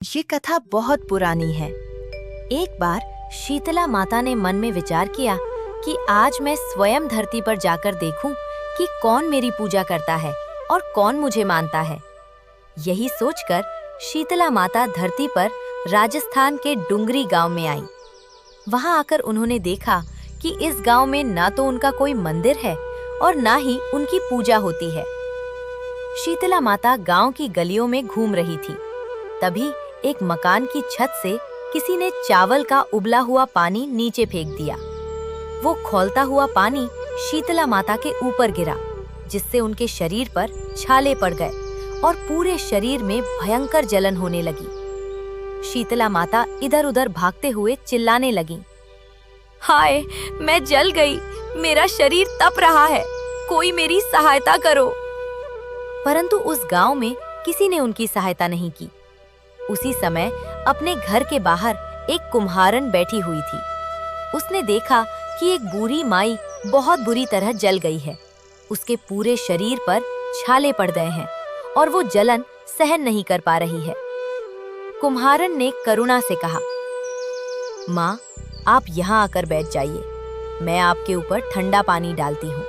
ये कथा बहुत पुरानी है। एक बार शीतला माता ने मन में विचार किया कि आज मैं स्वयं धरती पर जाकर देखूं कि कौन मेरी पूजा करता है और कौन मुझे मानता है। यही सोचकर शीतला माता धरती पर राजस्थान के डुंगरी गांव में आई। वहां आकर उन्होंने देखा कि इस गांव में ना तो उनका कोई मंदिर है और ना ही उनकी पूजा होती है। शीतला माता गांव की गलियों में घूम रही थी। तभी एक मकान की छत से किसी ने चावल का उबला हुआ पानी नीचे फेंक दिया। वो खौलता हुआ पानी शीतला माता के ऊपर गिरा, जिससे उनके शरीर पर छाले पड़ गए और पूरे शरीर में भयंकर जलन होने लगी। शीतला माता इधर-उधर भागते हुए चिल्लाने लगीं, हाय, मैं जल गई, मेरा शरीर तप रहा है, कोई मेरी सहायता करो। परंतु उस गांव में किसी ने उनकी सहायता नहीं की। उसी समय अपने घर के बाहर एक कुम्हारन बैठी हुई थी। उसने देखा कि एक बूढ़ी माई बहुत बुरी तरह जल गई है। उसके पूरे शरीर पर छाले पड़ गए हैं और वो जलन सहन नहीं कर पा रही है। कुम्हारन ने करुणा से कहा, माँ, आप यहाँ आकर बैठ जाइए, मैं आपके ऊपर ठंडा पानी डालती हूँ।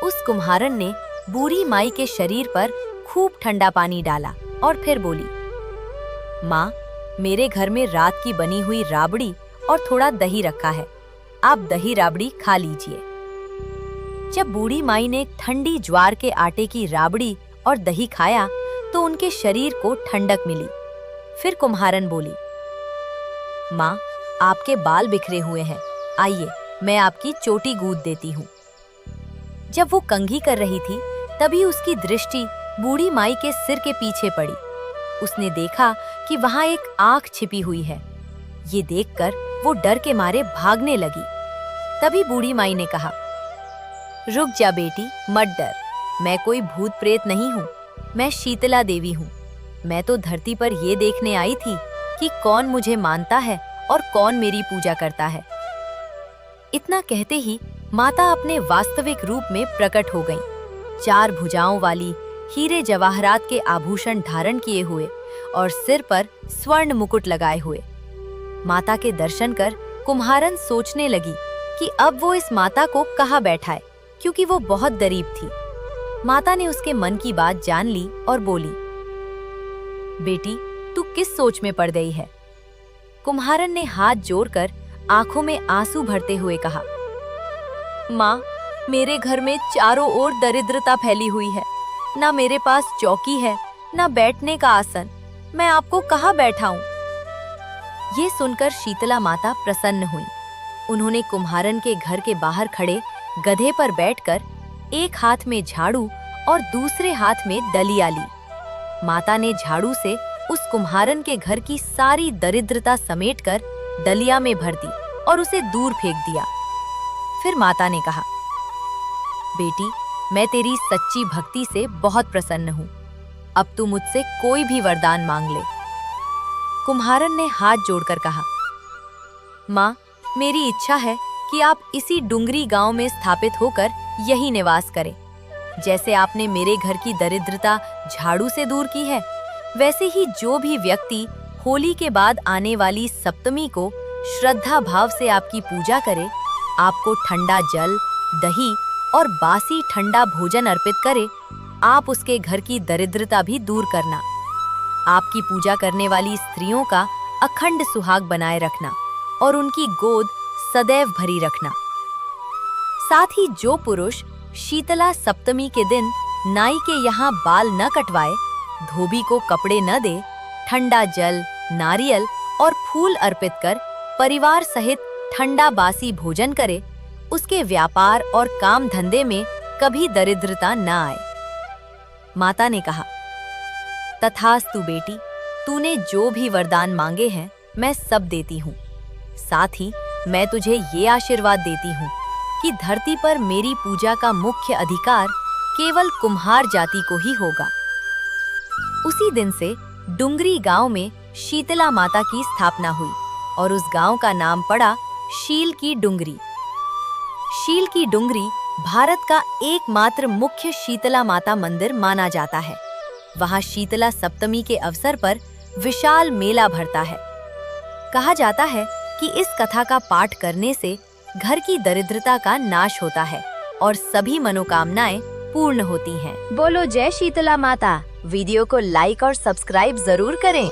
उस कुम्हारन ने बूढ़ी माई के शरीर पर खूब ठंडा पानी डाला और फिर बोली, माँ, मेरे घर में रात की बनी हुई राबड़ी और थोड़ा दही रखा है, आप दही राबड़ी खा लीजिए। जब बूढ़ी माई ने ठंडी ज्वार के आटे की राबड़ी और दही खाया तो उनके शरीर को ठंडक मिली। फिर कुम्हारन बोली, माँ, आपके बाल बिखरे हुए हैं, आइए मैं आपकी चोटी गूंथ देती हूँ। जब वो कंघी कर रही थी तभी उसकी दृष्टि बूढ़ी माई के सिर के पीछे पड़ी। उसने देखा कि वहां एक आंख छिपी हुई है। ये देखकर वो डर के मारे भागने लगी। तभी बूढ़ी माई ने कहा, रुक जा बेटी, मत डर, मैं कोई भूत प्रेत नहीं हूँ, मैं शीतला देवी हूँ। मैं तो धरती पर ये देखने आई थी कि कौन मुझे मानता है और कौन मेरी पूजा करता है। इतना कहते ही माता अपने वास्तविक रूप में प्रकट हो गईं। 4 भुजाओं वाली, हीरे जवाहरात के आभूषण धारण किए हुए और सिर पर स्वर्ण मुकुट लगाए हुए। माता के दर्शन कर कुम्हारन सोचने लगी कि अब वो इस माता को कहाँ बैठाए, क्योंकि वो बहुत गरीब थी। माता ने उसके मन की बात जान ली और बोली, बेटी, तू किस सोच में पड़ गई है? कुम्हारन ने हाथ जोड़कर आंखों में आंसू भरते हुए कहा, माँ, मेरे घर में चारों ओर दरिद्रता फैली हुई है, ना मेरे पास चौकी है, ना बैठने का आसन, मैं आपको कहाँ बैठाऊं? ये सुनकर शीतला माता प्रसन्न हुई। उन्होंने कुम्हारन के घर के बाहर खड़े गधे पर बैठकर एक हाथ में झाड़ू और दूसरे हाथ में डलिया ली। माता ने झाड़ू से उस कुम्हारन के घर की सारी दरिद्रता समेटकर डलिया में भर दी और उसे दूर फेंक दिया। फिर माता ने कहा, बेटी, मैं तेरी सच्ची भक्ति से बहुत प्रसन्न हूँ, अब तू मुझसे कोई भी वरदान मांग ले। कुम्हारन ने हाथ जोड़कर कहा, माँ, मेरी इच्छा है कि आप इसी डुंगरी गांव में स्थापित होकर यही निवास करें। जैसे आपने मेरे घर की दरिद्रता झाड़ू से दूर की है, वैसे ही जो भी व्यक्ति होली के बाद आने वाली सप्तमी को श्रद्धा भाव से आपकी पूजा करे, आपको ठंडा जल, दही और बासी ठंडा भोजन अर्पित करे, आप उसके घर की दरिद्रता भी दूर करना। आपकी पूजा करने वाली स्त्रियों का अखंड सुहाग बनाए रखना और उनकी गोद सदैव भरी रखना। साथ ही जो पुरुष शीतला सप्तमी के दिन नाई के यहाँ बाल न कटवाए, धोबी को कपड़े न दे, ठंडा जल, नारियल और फूल अर्पित कर परिवार सहित ठंडा बासी भोजन करे, उसके व्यापार और काम धंधे में कभी दरिद्रता न आए। माता ने कहा, तथास्तु बेटी, तूने जो भी वरदान मांगे हैं मैं सब देती हूँ। साथ ही मैं तुझे ये आशीर्वाद देती हूँ कि धरती पर मेरी पूजा का मुख्य अधिकार केवल कुम्हार जाति को ही होगा। उसी दिन से डुंगरी गांव में शीतला माता की स्थापना हुई और उस गांव का नाम पड़ा शील की डुंगरी। शील की डुंगरी भारत का एकमात्र मुख्य शीतला माता मंदिर माना जाता है। वहां शीतला सप्तमी के अवसर पर विशाल मेला भरता है। कहा जाता है कि इस कथा का पाठ करने से घर की दरिद्रता का नाश होता है और सभी मनोकामनाएं पूर्ण होती हैं। बोलो जय शीतला माता। वीडियो को लाइक और सब्सक्राइब जरूर करें।